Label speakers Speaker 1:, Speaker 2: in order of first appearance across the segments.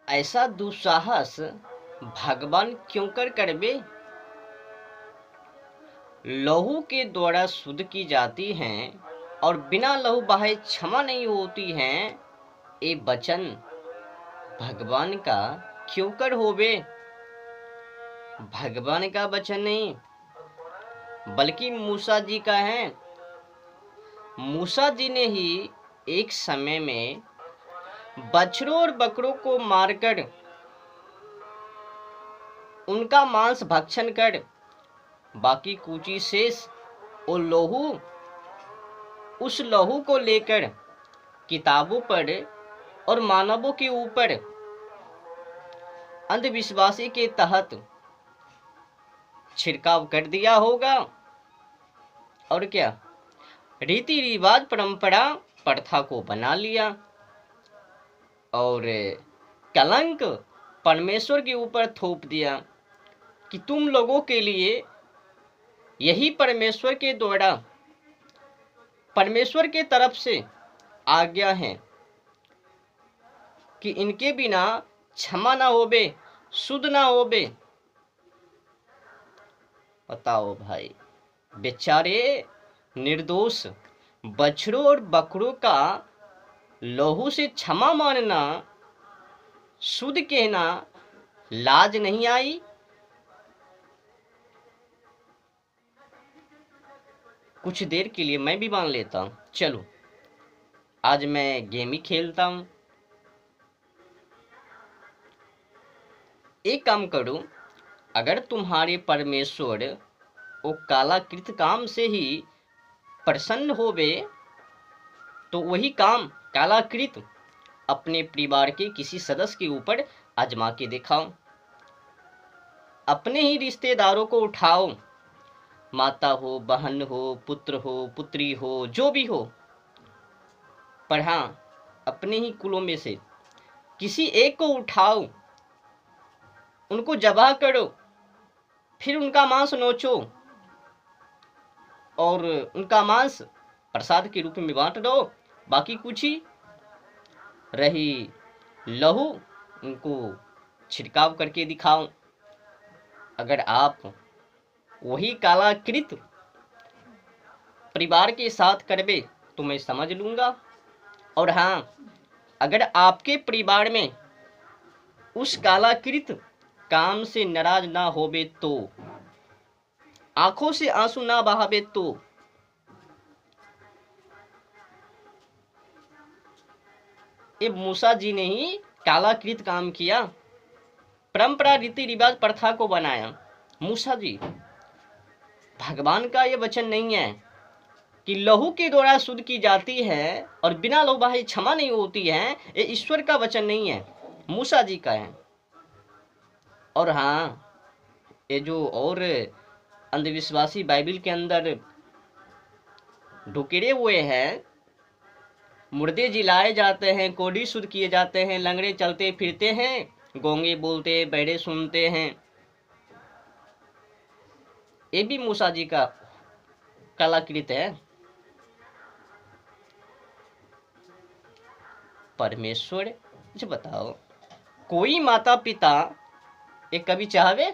Speaker 1: ऐसा दुस्साहस भगवान क्यों कर करबे। लहू के द्वारा शुद्ध की जाती हैं और बिना लहू बहाए क्षमा नहीं होती हैं। ये वचन भगवान का क्यों कर होवे। भगवान का वचन नहीं बल्कि मूसा जी का है। मूसा जी ने ही एक समय में बछड़ों और बकरों को मारकर उनका मांस भक्षण कर बाकी कुची शेष और लहू, उस लहू को लेकर किताबों पर और मानवों के ऊपर अंधविश्वासी के तहत छिड़काव कर दिया होगा। और क्या रीति रिवाज परंपरा प्रथा को बना लिया और कलंक परमेश्वर के ऊपर थोप दिया कि तुम लोगों के लिए यही परमेश्वर के द्वारा परमेश्वर के तरफ से आज्ञा है कि इनके बिना क्षमा ना होबे, शुद्ध ना होबे। बताओ भाई, बेचारे निर्दोष बछड़ों और बकरों का लहू से क्षमा मानना, शुद्ध कहना लाज नहीं आई। कुछ देर के लिए मैं भी मान लेता हूं, चलो आज मैं गेम ही खेलता हूं। एक काम करो, अगर तुम्हारे परमेश्वर वो कालाकृत काम से ही प्रसन्न होवे तो वही काम कालाकृत अपने परिवार के किसी सदस्य के ऊपर आजमा के दिखाओ। अपने ही रिश्तेदारों को उठाओ, माता हो, बहन हो, पुत्र हो, पुत्री हो, जो भी हो, पर हाँ अपने ही कुलों में से किसी एक को उठाओ, उनको जबा करो, फिर उनका मांस नोचो और उनका मांस प्रसाद के रूप में बांट दो। बाकी कुछ ही रही लहू उनको छिड़काव करके दिखाओ। अगर आप वही कालाकृत परिवार के साथ करबे तो मैं समझ लूंगा। और हाँ, अगर आपके परिवार में उस कालाकृत काम से नाराज ना होबे तो, आंखों से आंसू ना बहावे तो, ये मूसा जी ने ही कालाकृत काम किया, परंपरा रीति रिवाज प्रथा को बनाया। मूसा जी, भगवान का ये वचन नहीं है कि लहू के द्वारा शुद्ध की जाती है और बिना लहू बहाए क्षमा नहीं होती है। ये ईश्वर का वचन नहीं है, मूसा जी का है। और हाँ, ये जो और अंधविश्वासी बाइबल के अंदर ढुकेरे हुए हैं, मुर्दे जिलाए जाते हैं, कोढ़ी शुद्ध किए जाते हैं, लंगड़े चलते फिरते हैं, गोंगे बोलते, बहरे सुनते हैं, ये भी मूसा जी का कलाकृत है। परमेश्वर, मुझे बताओ, कोई माता पिता ये कभी चाहवे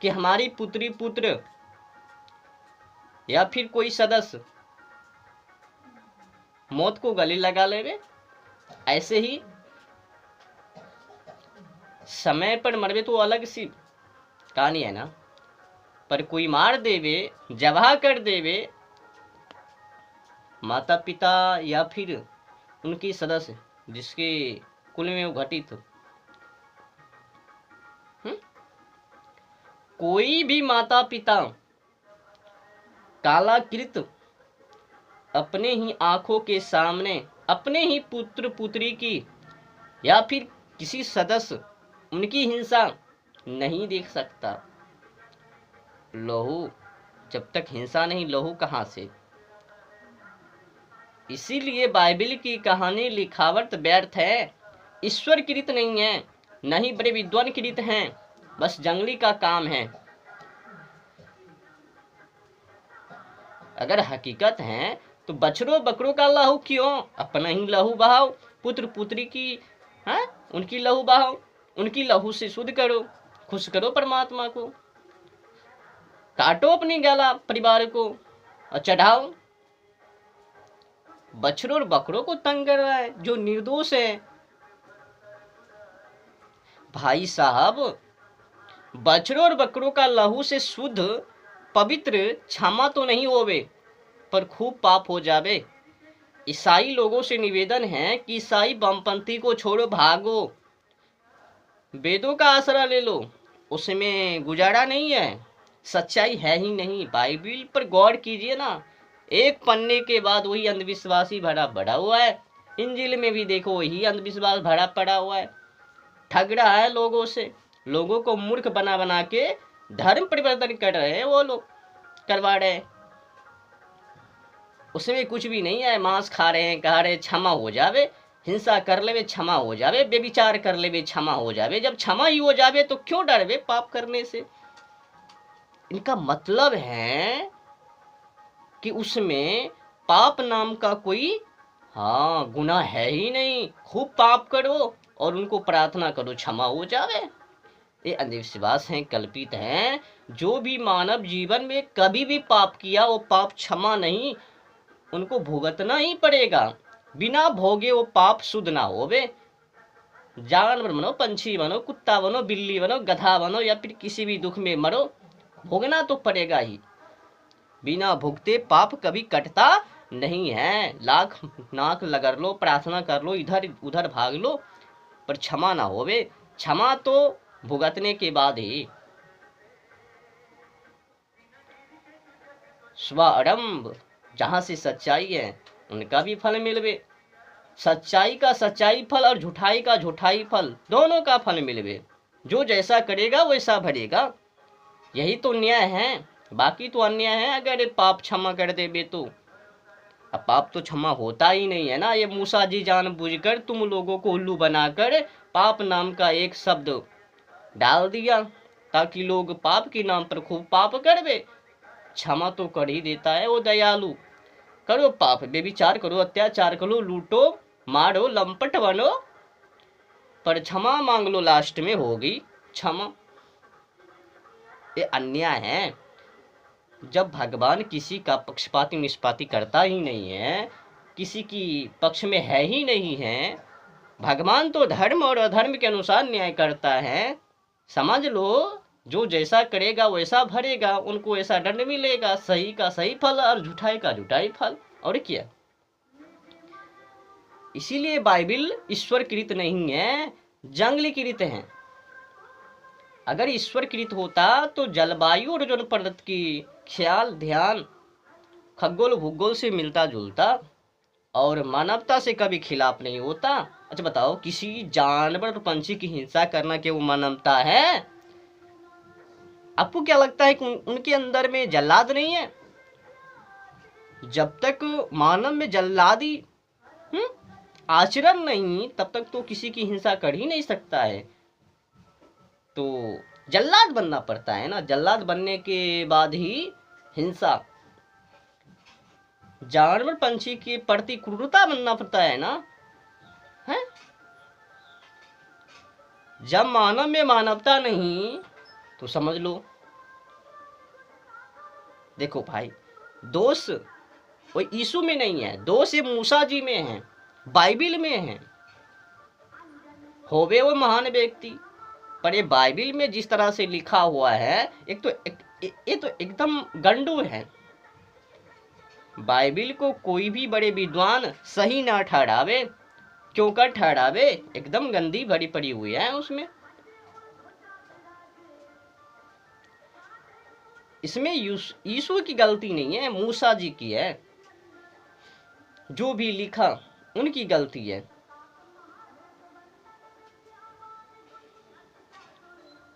Speaker 1: कि हमारी पुत्री पुत्र या फिर कोई सदस्य मौत को गले लगा लेवे? ऐसे ही समय पर मरवे तो अलग सी कहानी है ना, पर कोई मार देवे, जवाह कर देवे माता पिता या फिर उनकी सदस्य जिसके कुल में वो घटित हो, कोई भी माता पिता कालाकृत अपने ही आंखों के सामने अपने ही पुत्र पुत्री की या फिर किसी सदस्य उनकी हिंसा नहीं देख सकता। लहू, जब तक हिंसा नहीं, लहू कहां से। इसीलिए बाइबल की कहानी लिखावट व्यर्थ है, ईश्वर कृत नहीं है, न ही बड़े विद्वान कृत हैं, बस जंगली का काम है। अगर हकीकत है तो बछड़ों बकरों का लहू क्यों, अपना ही लहू बहाओ, पुत्र पुत्री की हाँ, उनकी लहू बहाओ, उनकी लहू से शुद्ध करो, खुश करो परमात्मा को। काटो अपनी गला परिवार को और चढ़ाओ। बछड़ों और बकरों को तंग कर रहा है जो निर्दोष है। भाई साहब, बछड़ों और बकरों का लहू से शुद्ध पवित्र क्षमा तो नहीं होवे, पर खूब पाप हो जावे। ईसाई लोगों से निवेदन है कि ईसाई वामपंथी को छोड़ो, भागो, वेदों का आसरा ले लो, उसमें गुजारा नहीं है, सच्चाई है ही नहीं। बाइबिल पर गौर कीजिए ना, एक पन्ने के बाद वही अंधविश्वासी भरा पड़ा हुआ है। इंजिल में भी देखो वही अंधविश्वास भरा पड़ा हुआ है। ठग रहा है लोगों से, लोगों को मूर्ख बना बना के धर्म परिवर्तन कर रहे हैं, वो लोग करवा रहे हैं। उसमें कुछ भी नहीं है। मांस खा रहे हैं, कह रहे क्षमा हो जावे, हिंसा कर लेवे क्षमा हो जावे, बेविचार कर लेवे क्षमा हो जावे। जब क्षमा ही हो जावे तो क्यों डरवे पाप करने से? इनका मतलब है कि उसमें पाप नाम का कोई गुनाह है ही नहीं। खूब पाप करो और उनको प्रार्थना करो क्षमा हो जावे। ये अंधविश्वास हैं, कल्पित हैं। जो भी मानव जीवन में कभी भी पाप किया वो पाप क्षमा नहीं, उनको भुगतना ही पड़ेगा। बिना भोगे वो पाप शुद्ध ना होवे। जानवर बनो, पंछी बनो, कुत्ता बनो, बिल्ली बनो, गधा बनो या फिर किसी भी दुख में मरो, भोगना तो पड़ेगा ही। बिना भुगते पाप कभी कटता नहीं है। लाख नाक लगा लो, प्रार्थना कर लो, इधर उधर भाग लो, पर क्षमा ना होवे। क्षमा तो भुगतने के बाद ही। स्वारंभ, जहां से सच्चाई है उनका भी फल मिलवे। सच्चाई का सच्चाई फल और झूठाई का झूठाई फल, दोनों का फल मिलवे। जो जैसा करेगा वैसा भरेगा। यही तो न्याय है, बाकी तो अन्याय है। अगर पाप क्षमा कर देवे तो अब पाप तो क्षमा होता ही नहीं है ना। ये मूसा जी जानबूझकर तुम लोगों को उल्लू बनाकर पाप नाम का एक शब्द डाल दिया ताकि लोग पाप के नाम पर खूब पाप करवे। क्षमा तो कर ही देता है वो दयालु। करो पाप, बेविचार करो, अत्याचार करो, लूटो मारो, लंपट बनो, पर क्षमा मांग लो, लास्ट में होगी क्षमा। ये अन्याय है। जब भगवान किसी का पक्षपाती निष्पाती करता ही नहीं है, किसी की पक्ष में है ही नहीं है, भगवान तो धर्म और अधर्म के अनुसार न्याय करता है। समझ लो, जो जैसा करेगा वैसा भरेगा, उनको ऐसा दंड मिलेगा। सही का सही फल और झूठाई का झूठाई फल, और क्या। इसीलिए बाइबिल ईश्वर कृत नहीं है, जंगली कृत है। अगर ईश्वर कृत होता तो जलवायु और ओजोन परत की ख्याल ध्यान खगोल भूगोल से मिलता जुलता और मानवता से कभी खिलाफ नहीं होता। अच्छा बताओ, किसी जानवर और पंछी की हिंसा करना क्या वो मानवता है? आपको क्या लगता है कि उनके अंदर में जल्लाद नहीं है? जब तक मानव में जल्लादी आचरण नहीं, तब तक तो किसी की हिंसा कर ही नहीं सकता है। तो जल्लाद बनना पड़ता है ना, जल्लाद बनने के बाद ही हिंसा। जानवर पंछी के प्रति क्रूरता बनना पड़ता है ना, है? जब मानव में मानवता नहीं तो समझ लो। देखो भाई, दोष वो यीशु में नहीं है, दोष ये मूसा जी में है, बाइबिल में है। होवे वो महान व्यक्ति, पर ये बाइबिल में जिस तरह से लिखा हुआ है, ये तो एकदम गंडू है। बाइबिल को कोई भी बड़े विद्वान सही ना ठहरावे। क्यों कर ठहरावे? एकदम गंदी भरी पड़ी हुई है उसमें। इसमें यीशु की गलती नहीं है, मूसा जी की है। जो भी लिखा उनकी गलती है।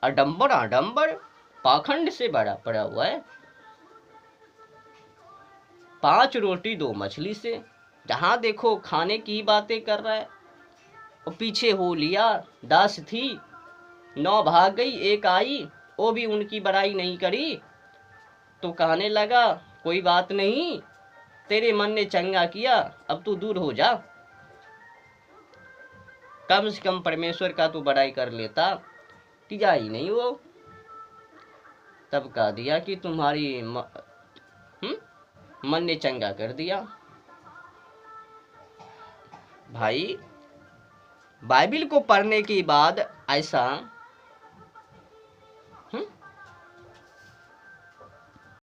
Speaker 1: आडंबर आडंबर पाखंड से भरा पड़ा हुआ है। 5 रोटी 2 मछली से, जहां देखो खाने की बातें कर रहा है। और पीछे हो लिया 10 थी, 9 भाग गई, 1 आई, वो भी उनकी बड़ाई नहीं करी। तो कहने लगा कोई बात नहीं, तेरे मन ने चंगा किया, अब तू दूर हो जा। कम से कम परमेश्वर का तो बड़ाई कर लेता, किया ही नहीं वो। तब कह दिया कि तुम्हारी मन ने चंगा कर दिया। भाई बाइबिल को पढ़ने के बाद ऐसा